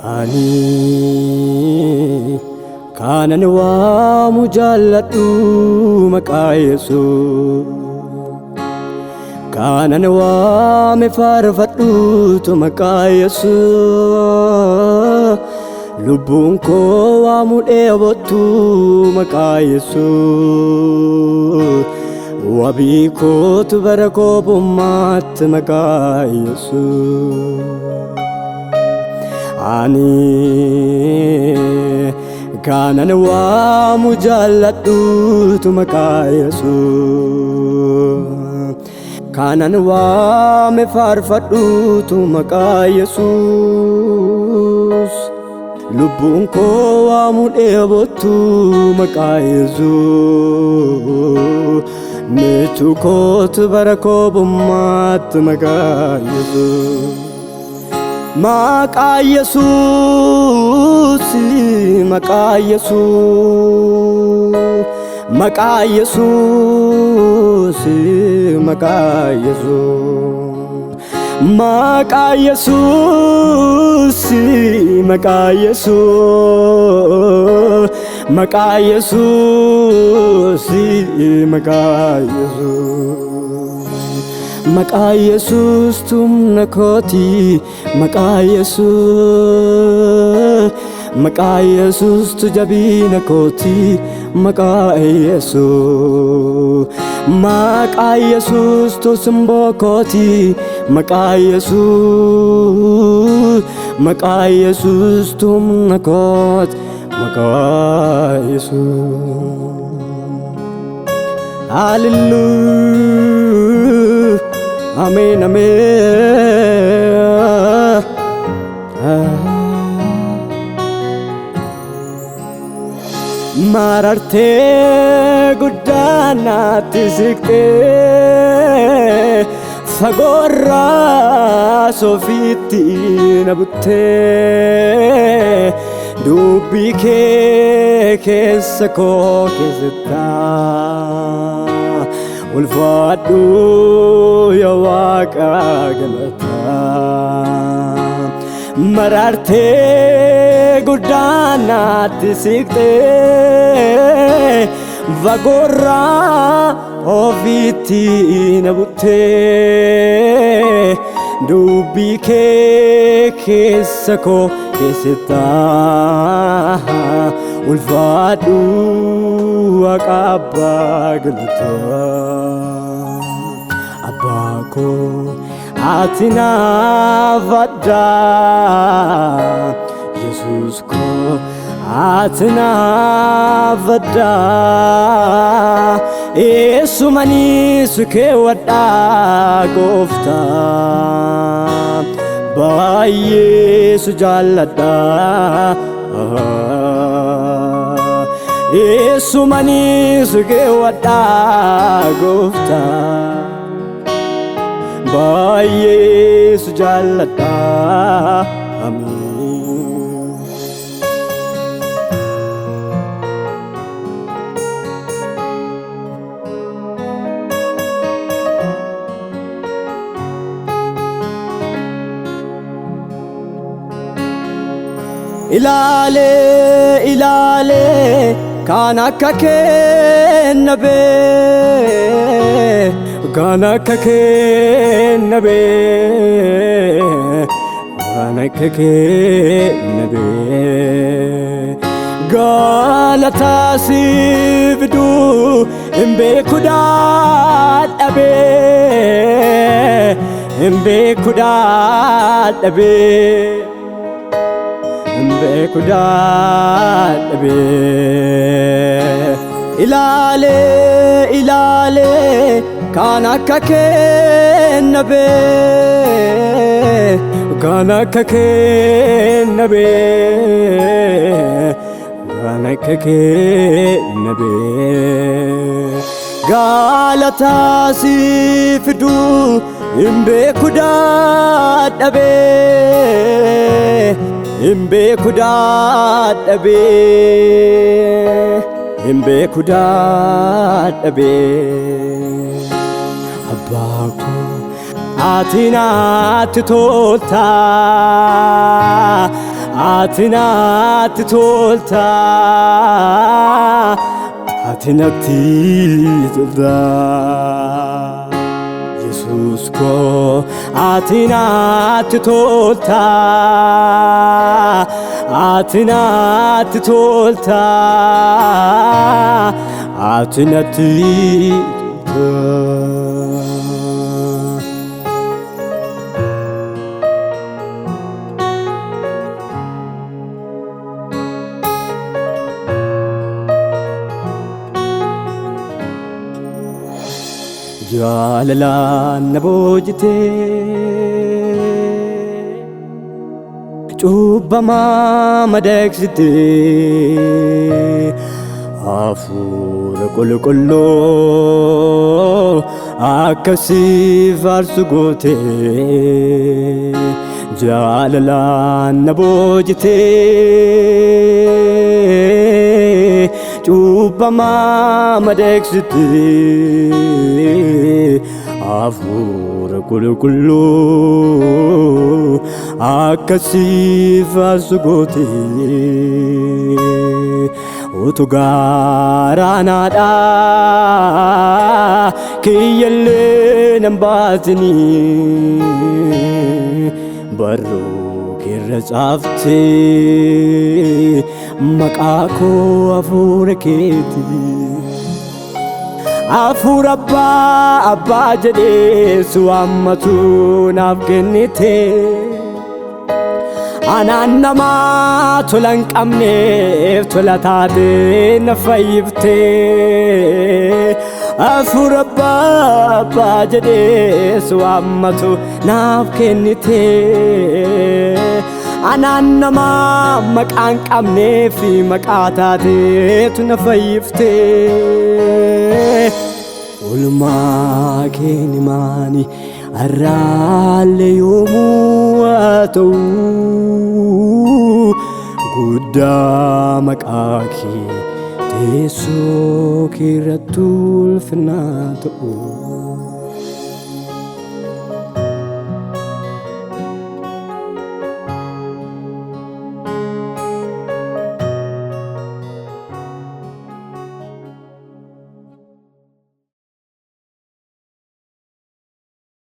Ani kanan waamu jaalladhu maqaa Yesuus kanan waame faarfadhu maqaa Yesuus lubbuun koo waamu dheebottu maqaa Yesuus wabii kootu bara koobummaatti maqaa Yesuus Ani kanan waamu jaalladhu maqaa Yesuus kanan waame faarfadhu maqaa Yesuus lubbuun koo waamu dheebottu maqaa Yesuus meetu kootu bara koobummaatti maqaa Yesuus Maqaa Yesuus maqaa Yesuus maqaa Yesuus maqaa Yesuus maqaa Yesuus maqaa Yesuus maqaa Yesuus maqaa Yesuus Maqaa Yesuus tumna kooti maqaa Yesuus maqaa Yesuus tu jabina kooti maqaa Yesuus maqaa Yesuus tu simboo kooti maqaa Yesuus maqaa Yesuus tumna kooti maqaa Yesuus Hallelujah Amen, amen. Mararte guddana tizike fagorra sofiti nabutte dubbi keessa koo keessatti ulfaadhu yaa Waaqa galata marartee guddaanaatti siqxee fagorraa ofiitti na buttee dubbii keessa koo keessatti ulfaadhu Waaqa abbaa galata abbaa koo ati naaf addaa Yesuus koo ati naaf addaa eessumani si keewwadhaa Gooftaa baay'ee si jaalladhaa eessumani si keewwadhaa Gooftaa baay'ee si jaalladhaa amiin ilaalee kan akka kenna bee kan akka kenna bee kan akka kenna bee galataa siif fidu hin beeku dadhabee hin beeku dadhabee beeku dadhabee ilaalee kan akka kenna bee kan akka kenna bee kan akka kenna bee galataa siif fidu hin beeku dadhabee hin beeku dadhabee abbaa koo ati naatti tolta atinatti tolta atinatti tolta Jesus ko atinatti tolta atinatti tolta atinatti tolta Jalalan na bojite Chubama madeksite Afura kolo akasi varsu gote Jalalan na bojite Chubama madeksite Afura kulu akasi varsu gote Utugara nada kiyelle nambatini Barru kirrazafte makako afura keti Afura abba jede suammatu nafgenite Ananama tolan qamneef tolatate nafayifte Afura abba jede suammatu nafgenite Ananama maqaan qabneef maqaatate nafayifte Ulma keni mani arralle yomu atau Gudda maqaki teso kiratul fnatu